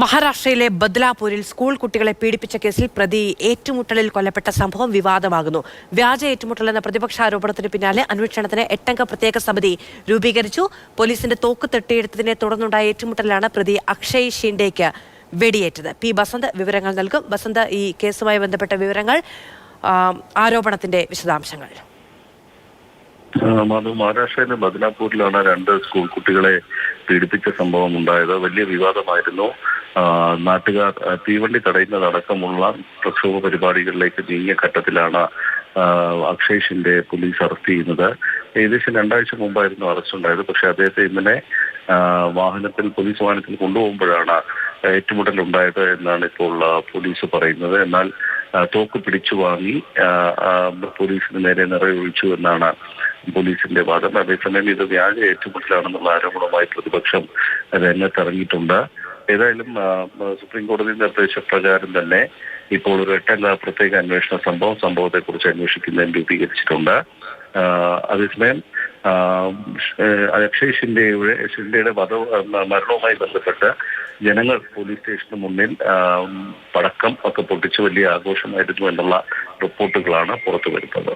മഹാരാഷ്ട്രയിലെ ബദ്ലാപൂരിൽ സ്കൂൾ കുട്ടികളെ പീഡിപ്പിച്ച കേസിൽ പ്രതി ഏറ്റുമുട്ടലിൽ കൊല്ലപ്പെട്ട സംഭവം വിവാദമാകുന്നു. വ്യാജ ഏറ്റുമുട്ടലെന്ന പ്രതിപക്ഷാരോപണത്തിന് പിന്നാലെ അന്വേഷണത്തിന് 8-അംഗ പ്രത്യേക സമിതി രൂപീകരിച്ചു. പോലീസിന്റെ തോക്ക് തട്ടിയെടുത്തതിനെ തുടർന്നുണ്ടായ ഏറ്റുമുട്ടലാണ് പ്രതി അക്ഷയ് ഷിൻഡേക്ക് വെടിയേറ്റത്. പി ബസന്ത് വിവരങ്ങൾ നൽകും. ബസന്ത്, ഈ കേസുമായി ബന്ധപ്പെട്ട വിവരങ്ങൾ, ആരോപണത്തിന്റെ വിശദാംശങ്ങൾ. മഹാരാഷ്ട്രയിലെ ബദ്ലാപൂരിലാണ് 2 സ്കൂൾ കുട്ടികളെ പീഡിപ്പിച്ച സംഭവം ഉണ്ടായത്. വലിയ വിവാദമായിരുന്നു. നാട്ടുകാർ തീവണ്ടി തടയുന്നതടക്കമുള്ള പ്രക്ഷോഭ പരിപാടികളിലേക്ക് നീങ്ങിയ ഘട്ടത്തിലാണ് അക്ഷയ് ഷിൻഡെ പോലീസ് അറസ്റ്റ് ചെയ്യുന്നത്. ഏകദേശം 2 ആഴ്ച മുമ്പായിരുന്നു അറസ്റ്റ് ഉണ്ടായത്. പക്ഷെ അദ്ദേഹത്തെ ഇന്നലെ പോലീസ് വാഹനത്തിൽ കൊണ്ടുപോകുമ്പോഴാണ് ഏറ്റുമുട്ടൽ ഉണ്ടായത് എന്നാണ് ഇപ്പോൾ പോലീസ് പറയുന്നത്. എന്നാൽ തോക്ക് പിടിച്ചു വാങ്ങി പോലീസിന് നേരെ നിറയൊഴിച്ചു എന്നാണ് പോലീസിന്റെ വാദം. അതേസമയം ഇത് വ്യാജ ഏറ്റുമുട്ടലാണെന്നുള്ള ആരോപണവുമായി പ്രതിപക്ഷം രംഗത്തിറങ്ങിയിട്ടുണ്ട്. ഏതായാലും സുപ്രീം കോടതി നിർദ്ദേശപ്രകാരം തന്നെ ഇപ്പോൾ ഒരു 8-അംഗ പ്രത്യേക അന്വേഷണ സംഭവത്തെക്കുറിച്ച് അന്വേഷിക്കുന്നതിന് രൂപീകരിച്ചിട്ടുണ്ട്. അതേസമയം അക്ഷയ് ഷിൻഡെയുടെ മരണവുമായി ബന്ധപ്പെട്ട് ജനങ്ങൾ പോലീസ് സ്റ്റേഷന് മുന്നിൽ പടക്കം ഒക്കെ പൊട്ടിച്ച് വലിയ ആഘോഷമായിരുന്നു എന്നുള്ള റിപ്പോർട്ടുകളാണ് പുറത്തു വരുന്നത്.